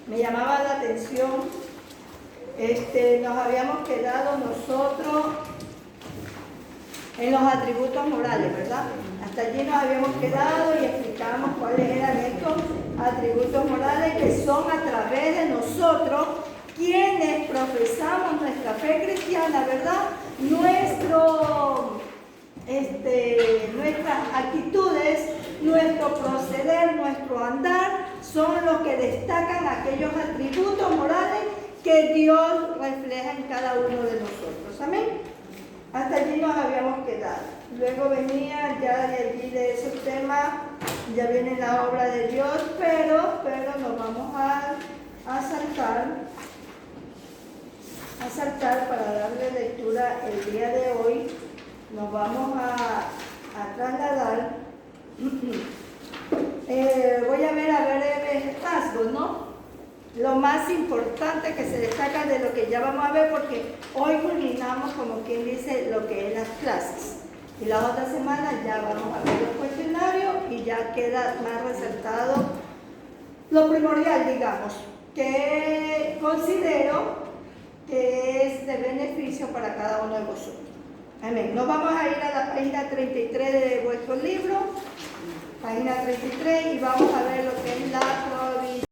me llamaba la atención. Nos habíamos quedado nosotros en los atributos morales, ¿verdad? Hasta allí nos habíamos quedado y explicamos cuáles eran estos atributos morales que son a través de nosotros quienes profesamos nuestra fe cristiana, ¿verdad? Nuestras actitudes, nuestro proceder, nuestro andar son los que destacan aquellos atributos morales que Dios refleja en cada uno de nosotros. Amén. Hasta allí nos habíamos quedado. Luego venía ya de allí de ese tema, ya viene la obra de Dios, pero nos vamos a saltar para darle lectura el día de hoy. Nos vamos a trasladar. Voy a ver rasgos, ¿no? Lo más importante que se destaca de lo que ya vamos a ver, porque hoy culminamos, como quien dice, lo que es las clases. Y la otra semana ya vamos a ver los cuestionarios y ya queda más resaltado lo primordial, digamos, que considero que es de beneficio para cada uno de vosotros. Amén. Nos vamos a ir a la página 33 de vuestro libro, página 33, y vamos a ver lo que es la probabilidad.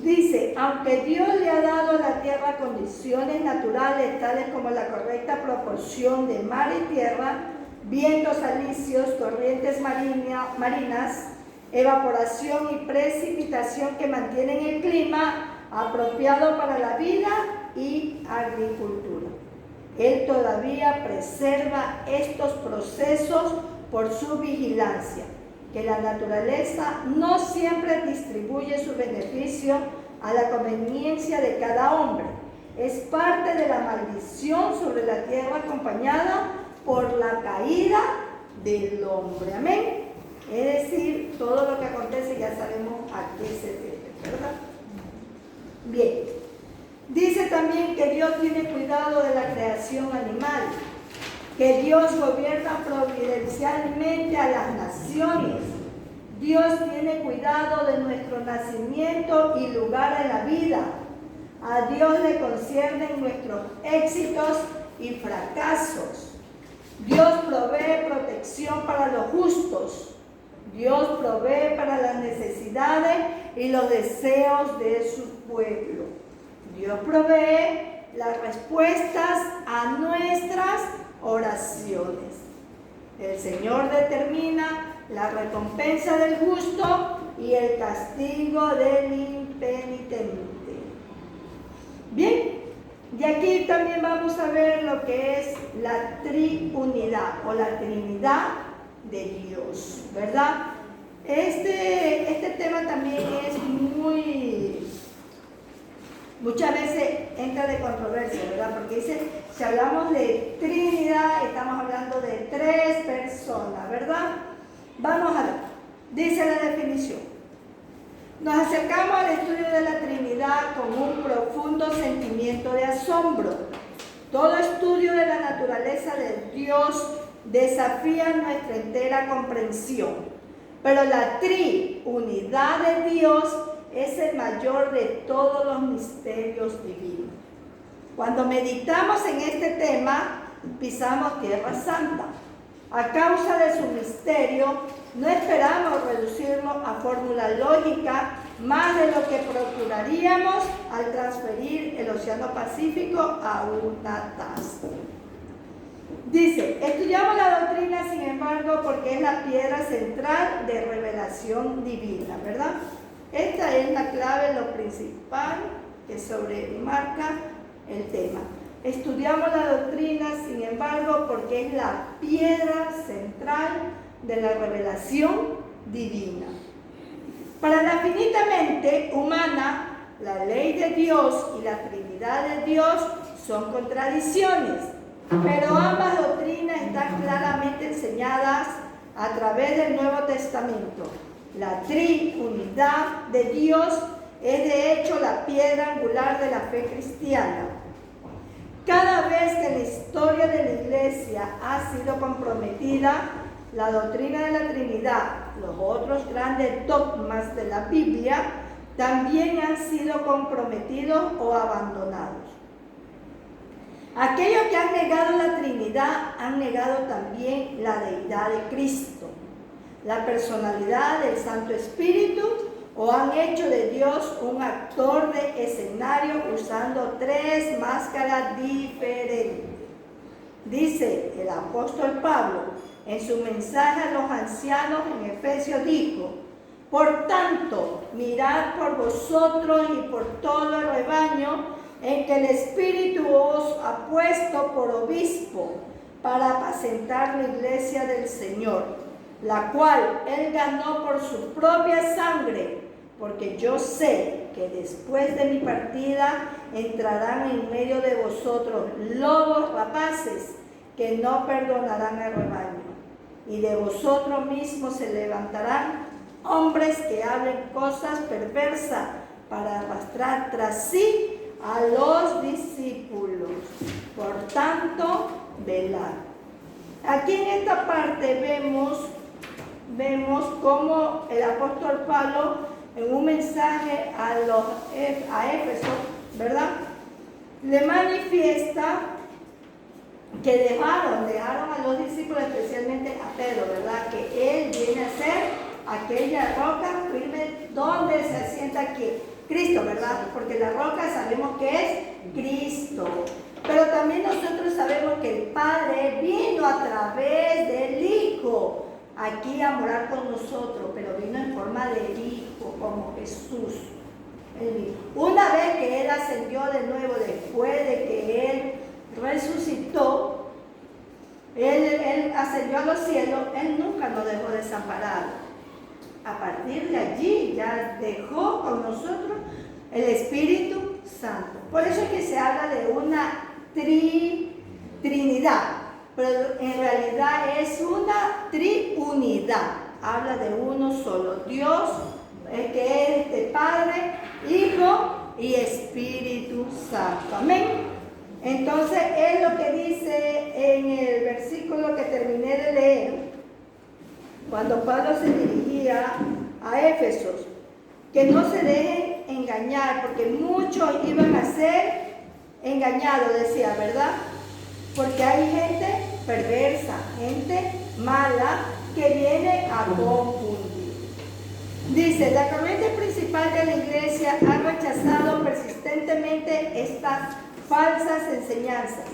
Dice, aunque Dios le ha dado a la tierra condiciones naturales, tales como la correcta proporción de mar y tierra, vientos alisios, corrientes marinas, evaporación y precipitación que mantienen el clima apropiado para la vida y agricultura. Él todavía preserva estos procesos por su vigilancia, que la naturaleza no siempre distribuye su beneficio a la conveniencia de cada hombre. Es parte de la maldición sobre la tierra acompañada por la caída del hombre. Amén. Es decir, todo lo que acontece ya sabemos a qué se debe, ¿verdad? Bien. Dice también que Dios tiene cuidado de la creación animal, que Dios gobierna providencialmente a las naciones. Dios tiene cuidado de nuestro nacimiento y lugar en la vida. A Dios le conciernen nuestros éxitos y fracasos. Dios provee protección para los justos. Dios provee para las necesidades y los deseos de su pueblo. Dios provee las respuestas a nuestras oraciones. El Señor determina la recompensa del justo y el castigo del impenitente. Bien, y aquí también vamos a ver lo que es la triunidad o la Trinidad de Dios, ¿verdad? Este tema también es muchas veces entra de controversia, ¿verdad? Porque dice, si hablamos de Trinidad, estamos hablando de 3 personas, ¿verdad? Vamos a ver, dice la definición. Nos acercamos al estudio de la Trinidad con un profundo sentimiento de asombro. Todo estudio de la naturaleza de Dios desafía nuestra entera comprensión, pero la triunidad de Dios es el mayor de todos los misterios divinos. Cuando meditamos en este tema, pisamos Tierra Santa. A causa de su misterio, no esperamos reducirlo a fórmula lógica más de lo que procuraríamos al transferir el Océano Pacífico a una taza. Dice, estudiamos la doctrina, sin embargo, porque es la piedra central de revelación divina, ¿verdad? Esta es la clave, lo principal que sobremarca el tema. Estudiamos la doctrina, sin embargo, porque es la piedra central de la revelación divina. Para la finita mente humana, la ley de Dios y la Trinidad de Dios son contradicciones, pero ambas doctrinas están claramente enseñadas a través del Nuevo Testamento. La triunidad de Dios es de hecho la piedra angular de la fe cristiana. Cada vez que la historia de la Iglesia ha sido comprometida, la doctrina de la Trinidad, los otros grandes dogmas de la Biblia, también han sido comprometidos o abandonados. Aquellos que han negado la Trinidad han negado también la deidad de Cristo, la personalidad del Santo Espíritu, o han hecho de Dios un actor de escenario usando 3 máscaras diferentes. Dice el apóstol Pablo en su mensaje a los ancianos en Efesios, dijo: por tanto, mirad por vosotros y por todo el rebaño en que el Espíritu os ha puesto por obispo para apacentar la iglesia del Señor, la cual Él ganó por su propia sangre, porque yo sé que después de mi partida entrarán en medio de vosotros lobos rapaces que no perdonarán el rebaño, y de vosotros mismos se levantarán hombres que hablen cosas perversas para arrastrar tras sí a los discípulos. Por tanto, velad. Aquí en esta parte vemos cómo el apóstol Pablo, en un mensaje a Éfeso, ¿verdad?, le manifiesta que dejaron a los discípulos, especialmente a Pedro, ¿verdad?, que él viene a ser aquella roca firme donde se asienta aquí Cristo, ¿verdad? Porque la roca sabemos que es Cristo. Pero también nosotros sabemos que el Padre vino a través del Hijo aquí a morar con nosotros, pero vino en forma de Hijo, como Jesús. Una vez que Él ascendió de nuevo, después de que Él resucitó, Él ascendió a los cielos, Él nunca nos dejó desamparados. A partir de allí ya dejó con nosotros el Espíritu Santo. Por eso es que se habla de una Trinidad, pero en realidad es una triunidad. Habla de uno solo, Dios, que es Padre, Hijo y Espíritu Santo. Amén. Entonces es lo que dice en el versículo que terminé de leer, cuando Pablo se dirigía a Éfesos, que no se dejen engañar, porque muchos iban a ser engañados, decía, ¿verdad? Porque hay gente perversa, gente mala, que viene a confundir. Dice, la corriente principal de la iglesia ha rechazado persistentemente estas falsas enseñanzas.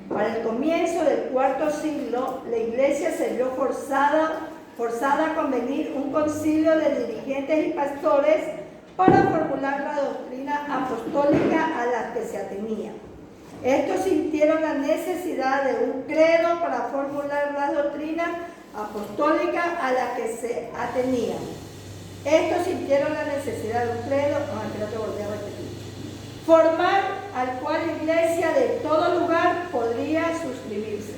Para el comienzo del cuarto siglo, la iglesia se vio forzada a convenir un concilio de dirigentes y pastores para formular la doctrina apostólica a la que se atenía. Estos sintieron la necesidad de un credo para formular la doctrina apostólica a la que se atenían. Estos sintieron la necesidad de un credo, creo que volví a repetir, formal al cual la iglesia de todo lugar podría suscribirse.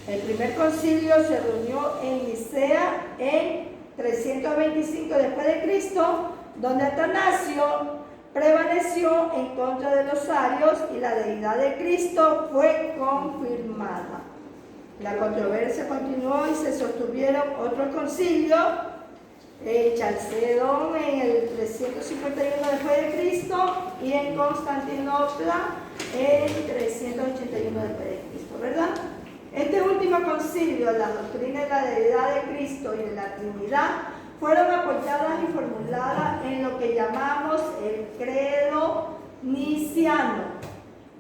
El primer concilio se reunió en Nicea en 325 después de Cristo, donde Atanasio prevaleció en contra de los arios y la deidad de Cristo fue confirmada. La controversia continuó y se sostuvieron otros concilios, en Chalcedón en el 351 después de Cristo y en Constantinopla en 381 después de Cristo, ¿verdad? Este último concilio, la doctrina de la deidad de Cristo y de la Trinidad, fueron apoyadas y formuladas en lo que llamamos el credo niciano.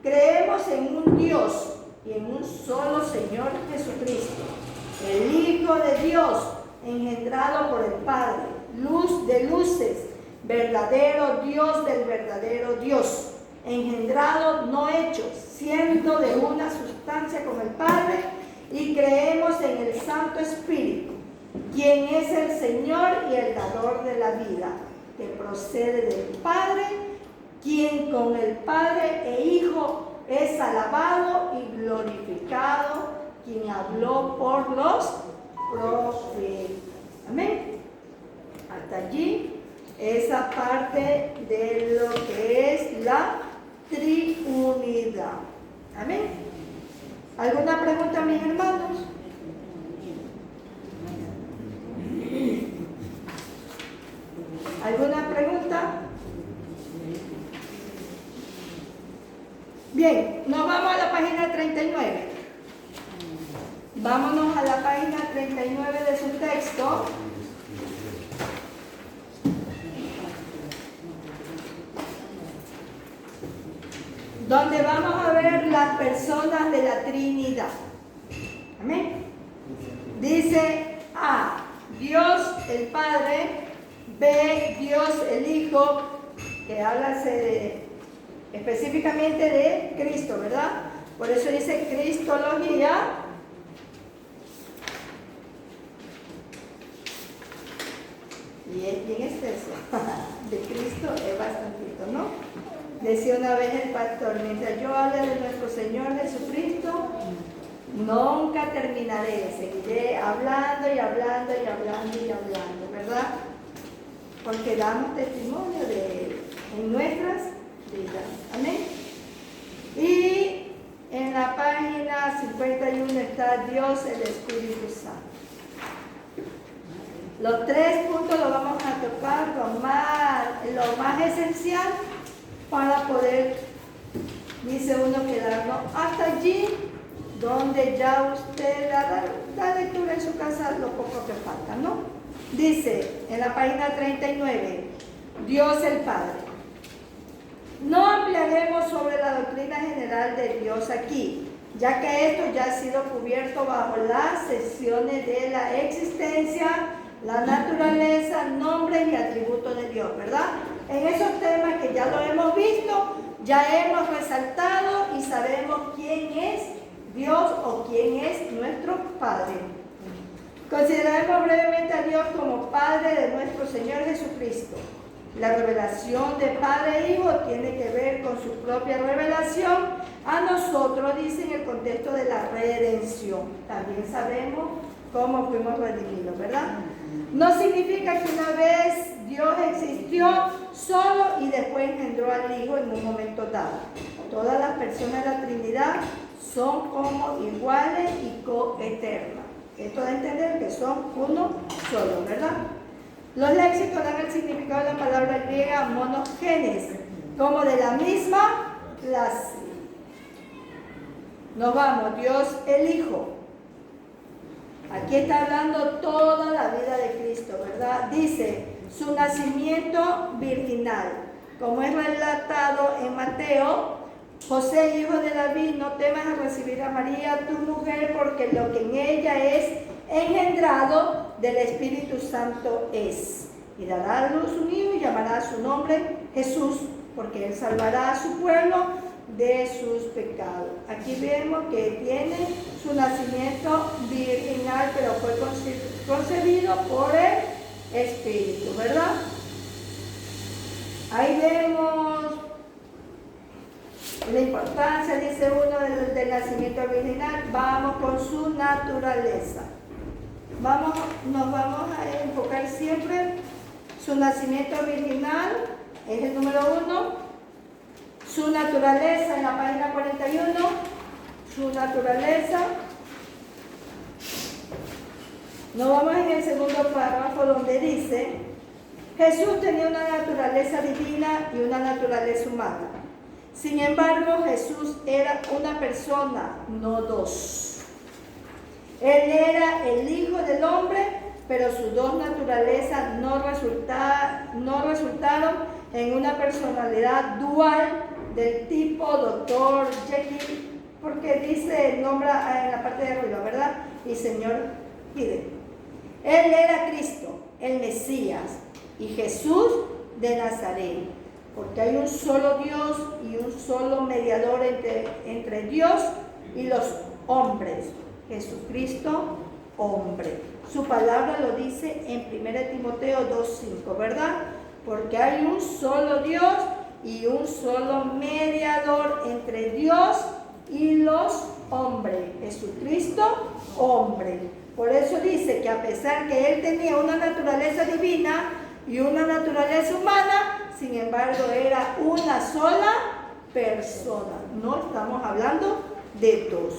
Creemos en un Dios y en un solo Señor Jesucristo, el Hijo de Dios, engendrado por el Padre, luz de luces, verdadero Dios del verdadero Dios, engendrado, no hecho, siendo de una sustancia con el Padre, y creemos en el Santo Espíritu, quien es el Señor y el dador de la vida, que procede del Padre, quien con el Padre e Hijo es alabado y glorificado, quien habló por los profetas. Amén. Hasta allí esa parte de lo que es la triunidad. Amén. ¿Alguna pregunta, mis hermanos? ¿Alguna pregunta? Bien, nos vamos a la página 39. Vámonos a la página 39 de su texto. Donde vamos a ver las personas de la Trinidad. Amén. Dice A, Dios el Padre, B, Dios el Hijo, que habla específicamente de Cristo, ¿verdad? Por eso dice Cristología. Y es bien extenso. De Cristo es bastantito, ¿no? Decía una vez el pastor, mientras yo hable de nuestro Señor Jesucristo, nunca terminaré, seguiré hablando y hablando y hablando y hablando, ¿verdad? Porque damos testimonio de Él en nuestras vidas. Amén. Y en la página 51 está Dios el Espíritu Santo. Los 3 puntos los vamos a tocar, lo más esencial para poder, dice uno, quedarnos hasta allí, donde ya usted la lectura en su casa, lo poco que falta, ¿no? Dice en la página 39, Dios el Padre. No ampliaremos sobre la doctrina general de Dios aquí, ya que esto ya ha sido cubierto bajo las secciones de la existencia, la naturaleza, nombres y atributos de Dios, ¿verdad? En esos temas que ya lo hemos visto, ya hemos resaltado y sabemos quién es Dios o quién es nuestro Padre. Consideraremos brevemente a Dios como Padre de nuestro Señor Jesucristo. La revelación de Padre e Hijo tiene que ver con su propia revelación a nosotros, dice, en el contexto de la redención. También sabemos cómo fuimos redimidos, ¿verdad? No significa que una vez Dios existió solo y después engendró al Hijo en un momento dado. Todas las personas de la Trinidad son como iguales y coeternas. Esto da a entender que son uno solo, ¿verdad? Los léxicos dan el significado de la palabra griega monogenes, como de la misma clase. Nos vamos, Dios el Hijo. Aquí está hablando toda la vida de Cristo, ¿verdad? Dice, su nacimiento virginal, como es relatado en Mateo: José, hijo de David, no temas a recibir a María, tu mujer, porque lo que en ella es engendrado del Espíritu Santo es. Y dará a luz un hijo y llamará su nombre Jesús, porque él salvará a su pueblo de sus pecados. Aquí vemos que tiene su nacimiento virginal, pero fue concebido por el Espíritu, ¿verdad? Ahí vemos la importancia, dice uno, del nacimiento virginal. Vamos con su naturaleza. Nos vamos a enfocar siempre. Su nacimiento virginal es el número 1. Su naturaleza en la página 41. Su naturaleza. Nos vamos en el segundo párrafo donde dice: Jesús tenía una naturaleza divina y una naturaleza humana. Sin embargo, Jesús era una persona, no dos. Él era el Hijo del Hombre, pero sus dos naturalezas no resultaron en una personalidad dual del tipo Dr. Jekyll, porque dice, nombra en la parte de arriba, ¿verdad? Y Señor Hyde. Él era Cristo, el Mesías, y Jesús de Nazaret, porque hay un solo Dios y un solo mediador entre Dios y los hombres, Jesucristo, hombre. Su palabra lo dice en 1 Timoteo 2:5, ¿verdad? Porque hay un solo Dios y un solo mediador entre Dios y los hombres, Jesucristo, hombre. Por eso dice que a pesar que él tenía una naturaleza divina y una naturaleza humana, sin embargo era una sola persona. No estamos hablando de dos.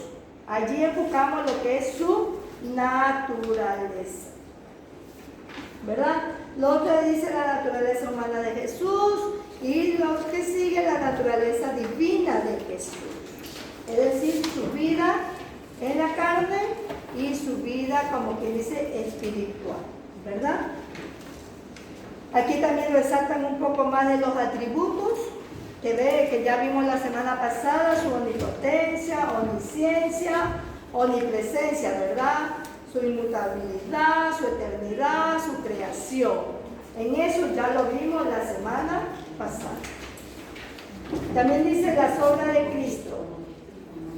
Allí enfocamos lo que es su naturaleza, ¿verdad? Lo otro dice la naturaleza humana de Jesús y lo que sigue la naturaleza divina de Jesús. Es decir, su vida en la carne y su vida, como que dice, espiritual, ¿verdad? Aquí también resaltan un poco más de los atributos que ya vimos la semana pasada: su omnipotencia, omnisciencia, omnipresencia, ¿verdad? Su inmutabilidad, su eternidad, su creación. En eso ya lo vimos la semana pasada. También dice las obras de Cristo.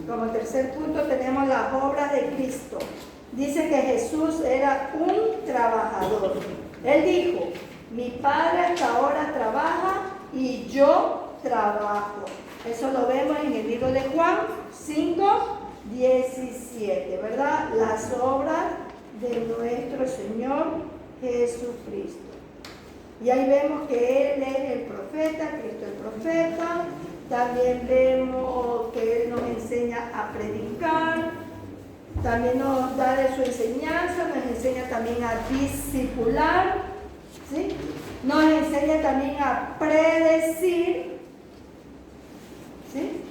Como tercer punto tenemos las obras de Cristo. Dice que Jesús era un trabajador. Él dijo: mi Padre hasta ahora trabaja y yo trabajo. Eso lo vemos en el libro de Juan 5:17, ¿verdad? Las obras de nuestro Señor Jesucristo. Y ahí vemos que Él es el profeta, Cristo el profeta. También vemos que Él nos enseña a predicar. También nos da de su enseñanza, nos enseña también a discipular, ¿sí? Nos enseña también a predecir, ¿sí?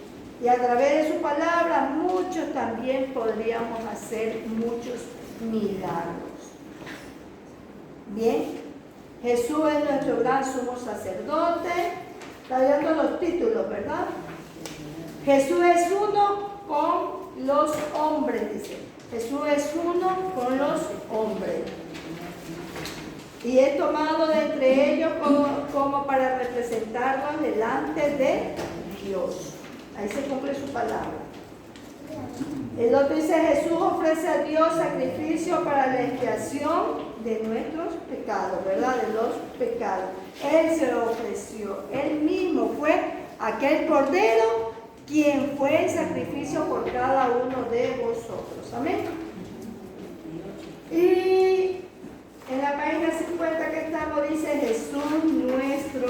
Y a través de su palabra muchos también podríamos hacer muchos milagros. Bien, Jesús es nuestro gran sumo sacerdote. Está viendo los títulos, ¿verdad? Jesús es uno con los hombres, dice. Jesús es uno con los hombres. Y he tomado de entre ellos como para representarlos delante de Dios. Ahí se cumple su palabra. El otro dice, Jesús ofrece a Dios sacrificio para la expiación de nuestros pecados, ¿verdad? De los pecados. Él se lo ofreció. Él mismo fue aquel cordero quien fue el sacrificio por cada uno de vosotros. Amén. Y en la página 50 que estamos dice Jesús nuestro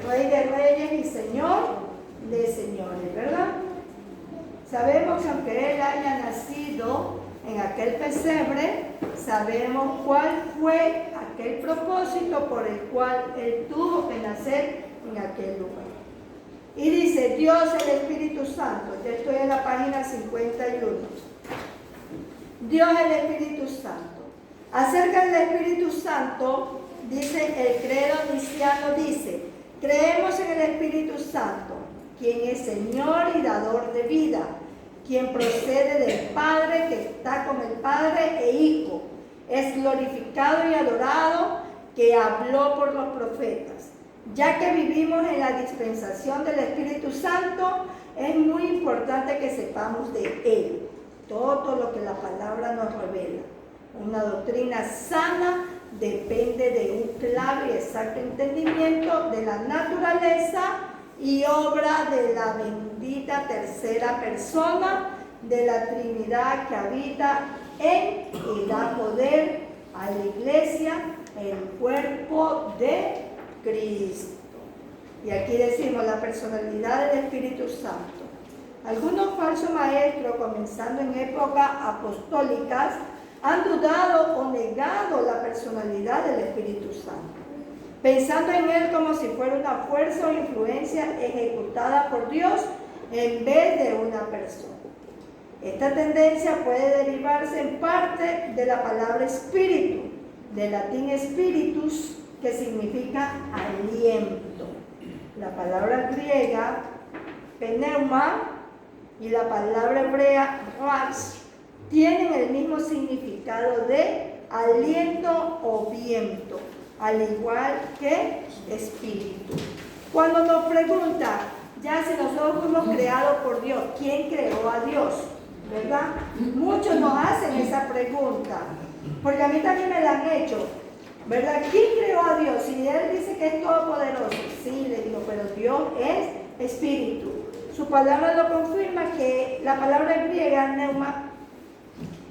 Rey de Reyes y Señor de señores, ¿verdad? Sabemos que aunque Él haya nacido en aquel pesebre, sabemos cuál fue aquel propósito por el cual Él tuvo que nacer en aquel lugar. Y dice, Dios el Espíritu Santo, ya estoy en la página 51. Dios el Espíritu Santo. Acerca del Espíritu Santo, dice el credo niceno, dice, creemos en el Espíritu Santo, quien es Señor y dador de vida, quien procede del Padre, que está con el Padre e Hijo, es glorificado y adorado, que habló por los profetas. Ya que vivimos en la dispensación del Espíritu Santo, es muy importante que sepamos de Él, todo lo que la palabra nos revela. Una doctrina sana depende de un claro y exacto entendimiento de la naturaleza y obra de la bendita tercera persona de la Trinidad que habita en y da poder a la iglesia, el cuerpo de Cristo. Y aquí decimos la personalidad del Espíritu Santo. Algunos falsos maestros, comenzando en épocas apostólicas, han dudado o negado la personalidad del Espíritu Santo, pensando en Él como si fuera una fuerza o influencia ejecutada por Dios en vez de una persona. Esta tendencia puede derivarse en parte de la palabra espíritu, del latín spiritus, que significa aliento. La palabra griega pneuma y la palabra hebrea ras tienen el mismo significado de aliento o viento, al igual que espíritu. Cuando nos pregunta, ya si nosotros fuimos creados por Dios, ¿quién creó a Dios? ¿Verdad? Muchos nos hacen esa pregunta, porque a mí también me la han hecho, ¿verdad? ¿Quién creó a Dios? Si Él dice que es todopoderoso, sí, le digo, pero Dios es espíritu. Su palabra lo confirma, que la palabra griega neuma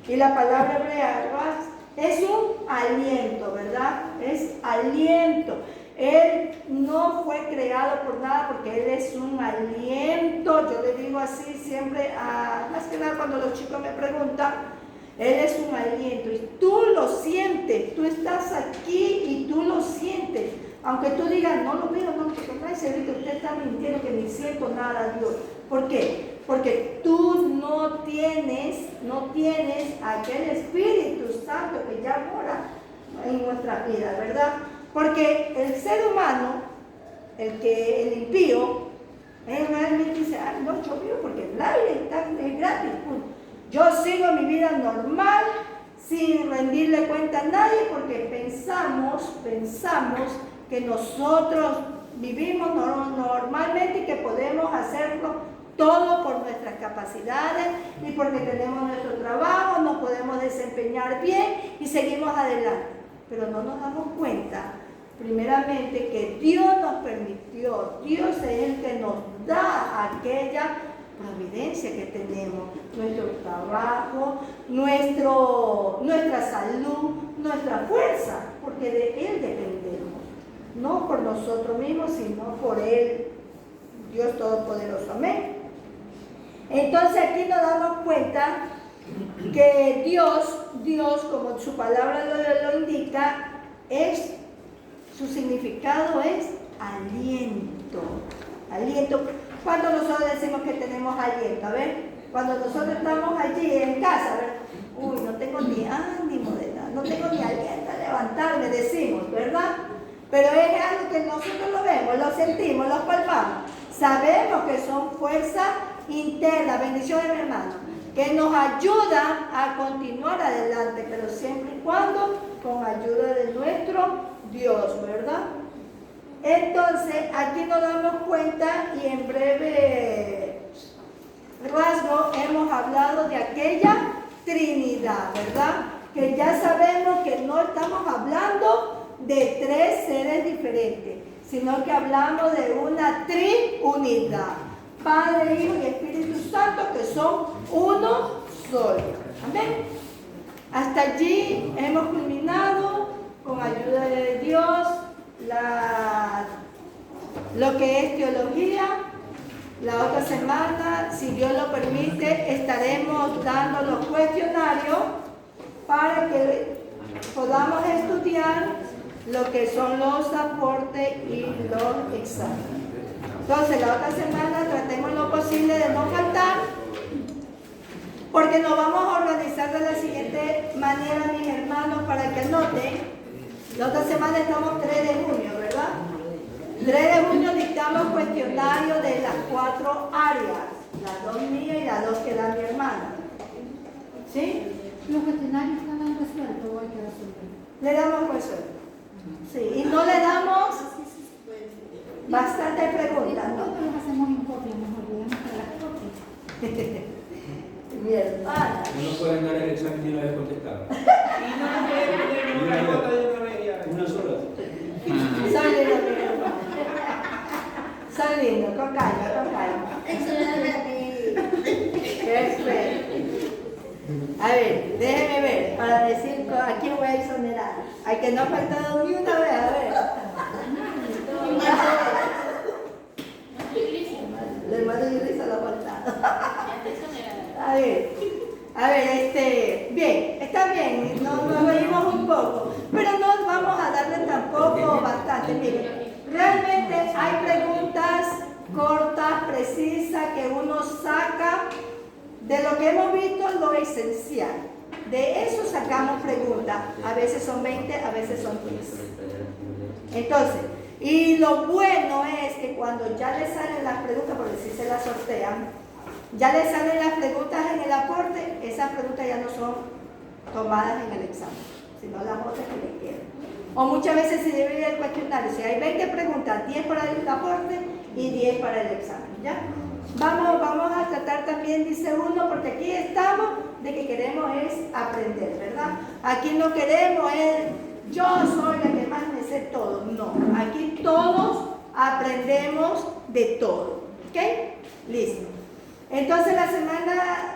y la palabra hebrea ras es un aliento, ¿verdad? Es aliento. Él no fue creado por nada, porque Él es un aliento. Yo le digo así siempre, más que nada cuando los chicos me preguntan, Él es un aliento y tú lo sientes, tú estás aquí y tú lo sientes. Aunque tú digas, no lo veo, no, porque no es cierto, usted está mintiendo, que ni siento nada, Dios. ¿Por qué? Porque tú no tienes aquel Espíritu Santo que ya mora en nuestra vida, ¿verdad? Porque el ser humano, el impío, él realmente dice, no, yo vivo porque el aire es gratis. Yo sigo mi vida normal, sin rendirle cuenta a nadie, porque pensamos que nosotros vivimos normalmente y que podemos hacerlo todo por nuestras capacidades y porque tenemos nuestro trabajo, nos podemos desempeñar bien y seguimos adelante. Pero no nos damos cuenta, primeramente, que Dios nos permitió, Dios es el que nos da aquella providencia que tenemos, nuestro trabajo, nuestra salud, nuestra fuerza, porque de Él dependemos, no por nosotros mismos, sino por Él, Dios Todopoderoso. Amén. Entonces aquí nos damos cuenta que Dios, como su palabra lo indica, su significado es aliento. Aliento. Cuando nosotros decimos que tenemos aliento, a ver, cuando nosotros estamos allí en casa, a ver, no tengo ni ánimo de nada, no tengo ni aliento a levantarme, decimos, ¿verdad? pero es algo que nosotros lo vemos, lo sentimos, lo palpamos. Sabemos que son fuerzas internas, bendiciones, mi hermano, que nos ayudan a continuar adelante, pero siempre y cuando con ayuda de nuestro Dios, ¿verdad? Entonces, aquí nos damos cuenta y en breve rasgo hemos hablado de aquella Trinidad, ¿verdad? Que ya sabemos que no estamos hablando de tres seres diferentes, sino que hablamos de una triunidad. Padre, Hijo y Espíritu Santo, que son uno solo. Amén. Hasta allí hemos culminado con ayuda de Dios lo que es teología. La otra semana, si Dios lo permite, estaremos dando los cuestionarios para que podamos estudiar lo que son los aportes y los exámenes. Entonces, la otra semana tratemos lo posible de no faltar, porque nos vamos a organizar de la siguiente manera, mis hermanos, para que anoten. La otra semana estamos 3 de junio, ¿verdad? 3 de junio dictamos cuestionarios de las 4 áreas, las 2 mías y las 2 que da mi hermana. ¿Sí? ¿Los cuestionarios están resueltos o hay que resolver? Le damos resuelto. Sí, y no le damos bastantes preguntas, ¿no? Nosotros los hacemos en copia, mejor le damos para las copias. Mi hermana. No nos pueden dar el examen y no lo he contestado. Una sola. Son lindos, mi hermano. Son lindos, con calma, con calma. Perfecto. A ver, déjeme ver, para decir a quién voy a exonerar. Al que no ha faltado ni una vez, a ver. Le mando y risa lo ha faltado. A ver, bien, está bien, nos reímos un poco, pero no vamos a darle tampoco bastante. Miren, realmente hay preguntas cortas, precisas, que uno saca de lo que hemos visto, lo esencial. De eso sacamos preguntas, a veces son 20, a veces son 15. Entonces, y lo bueno es que cuando ya le salen las preguntas, por decir se las sortean, ya le salen las preguntas en el aporte, esas preguntas ya no son tomadas en el examen, sino las otras que le quedan. O muchas veces se divide el cuestionario, si hay 20 preguntas, 10 para el aporte y 10 para el examen, ¿ya? Vamos a tratar también, dice uno, porque aquí estamos de que queremos es aprender, ¿verdad? Aquí no queremos es, yo soy la que más me sé todo, no, aquí todos aprendemos de todo, ¿ok? Listo. Entonces la semana